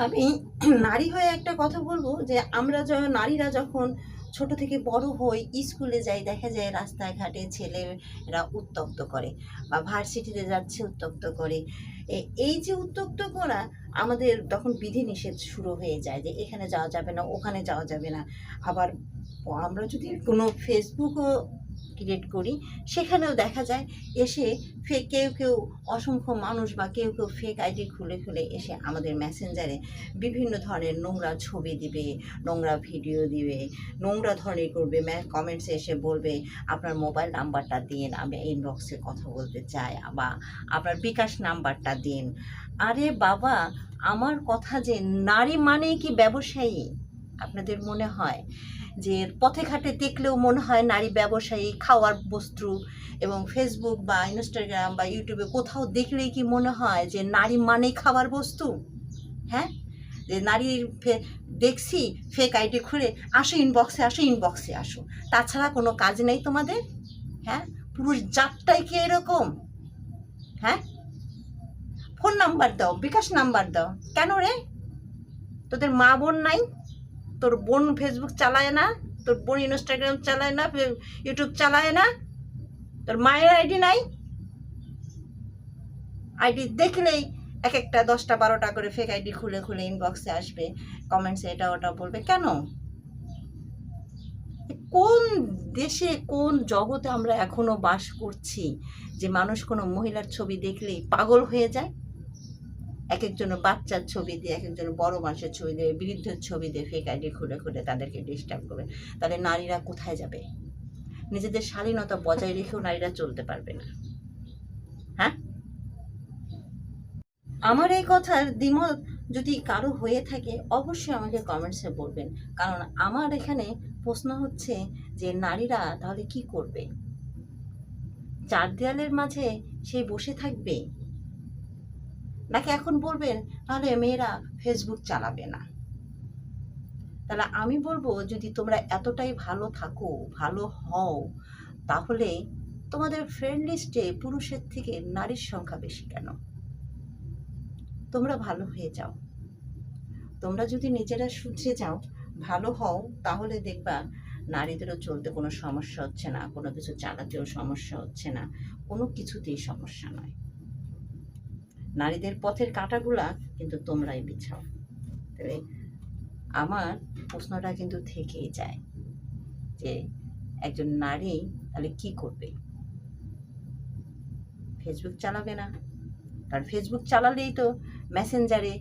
আমি নারী হয়ে একটা কথা বলবো যে আমরা নারীরা যখন ছোট থেকে বড় হই, স্কুলে যাই, দেখা যায় রাস্তায় ঘাটে ছেলেরা উত্ত্যক্ত করে বা ভার্সিটিতে যাচ্ছে উত্ত্যক্ত করে। এই যে উত্ত্যক্ত করা, আমাদের তখন বিধিনিষেধ শুরু হয়ে যায় যে এখানে যাওয়া যাবে না, ওখানে যাওয়া যাবে না। আবার আমরা যদি কোনো ফেসবুকও ক্রিয়েট করি, সেখানেও দেখা যায় এসে কেউ কেউ অসংখ্য মানুষ বা কেউ কেউ ফেক আইডি খুলে খুলে এসে আমাদের মেসেঞ্জারে বিভিন্ন ধরনের নোংরা ছবি দিবে, নোংরা ভিডিও দিবে, নোংরা ধরনের করবে, কমেন্টসে এসে বলবে আপনার মোবাইল নাম্বারটা দিন, আমি ইনবক্সে কথা বলতে চাই, বা আপনার বিকাশ নাম্বারটা দিন। আরে বাবা, আমার কথা যে নারী মানেই কি ব্যবসায়ী? আপনাদের মনে হয় যে পথে ঘাটে দেখলেও মনে হয় নারী ব্যবসায়ী, খাওয়ার বস্তু, এবং ফেসবুক বা ইনস্টাগ্রাম বা ইউটিউবে কোথাও দেখলেই কি মনে হয় যে নারী মানেই খাবার বস্তু? হ্যাঁ, যে নারীর দেখছি ফেক আইডি খুলে আসো ইনবক্সে, আসো ইনবক্সে আসো, তাছাড়া কোনো কাজ নেই তোমাদের? হ্যাঁ, পুরুষ জাতটাই কি এরকম? হ্যাঁ, ফোন নাম্বার দাও, বিকাশ নাম্বার দাও। কেন রে? তোদের মা বোন নাই? তোর বোন ফেসবুক চালায় না? তোর বোন ইনস্টাগ্রাম চালায় না? ইউটিউব চালায় না? তোর মায়ের আইডি নাই? আইডি দেখলেই এক একটা 10টা 12টা করে ফেক আইডি খুলে খুলে ইনবক্সে আসবে, কমেন্টসে এটা ওটা বলবে। কেন? কোন দেশে, কোন জগতে আমরা এখনো বাস করছি যে মানুষ কোনো মহিলার ছবি দেখলেই পাগল হয়ে যায়? এক একজনের বাচ্চার ছবি দিয়ে, এক একজনের বড় মানুষের ছবি দিয়ে, বৃদ্ধের ছবি দিয়ে ফেক আইডি খুলে খুলে তাদেরকে ডিস্টার্ব করবে। তাহলে নারীরা কোথায় যাবে? নিজেদের শালীনতা বজায় রেখেও নারীরা চলতে পারবে না। হ্যাঁ, আমার এই কথার দ্বিমত যদি কারো হয়ে থাকে অবশ্যই আমাকে কমেন্টসে বলবেন। কারণ আমার এখানে প্রশ্ন হচ্ছে যে নারীরা তাহলে কি করবে? চার দেয়ালের মাঝে সে বসে থাকবে, নাকি এখন বলবেন তাহলে মেয়েরা ফেসবুক চালাবে না? তাহলে আমি বলবো, যদি তোমরা এতটাই ভালো থাকো, ভালো হও, তাহলে তোমাদের ফ্রেন্ড লিস্টে পুরুষের থেকে নারীর সংখ্যা বেশি কেন? তোমরা ভালো হয়ে যাও। তোমরা যদি নিজেরা শুধরে যাও, ভালো হও, তাহলে দেখবা নারীদেরও চলতে কোনো সমস্যা হচ্ছে না, কোনো কিছু চালাতেও সমস্যা হচ্ছে না, কোনো কিছুতেই সমস্যা নয়। নারীদের পথের কাঁটাগুলা কিন্তু তোমরাই বিছাও। তবে আমার প্রশ্নটা কিন্তু থেকেই যায় যে একজন নারী তাহলে কি করবে? ফেসবুক চালাবে না? কারণ ফেসবুক চালালেই তো মেসেঞ্জারে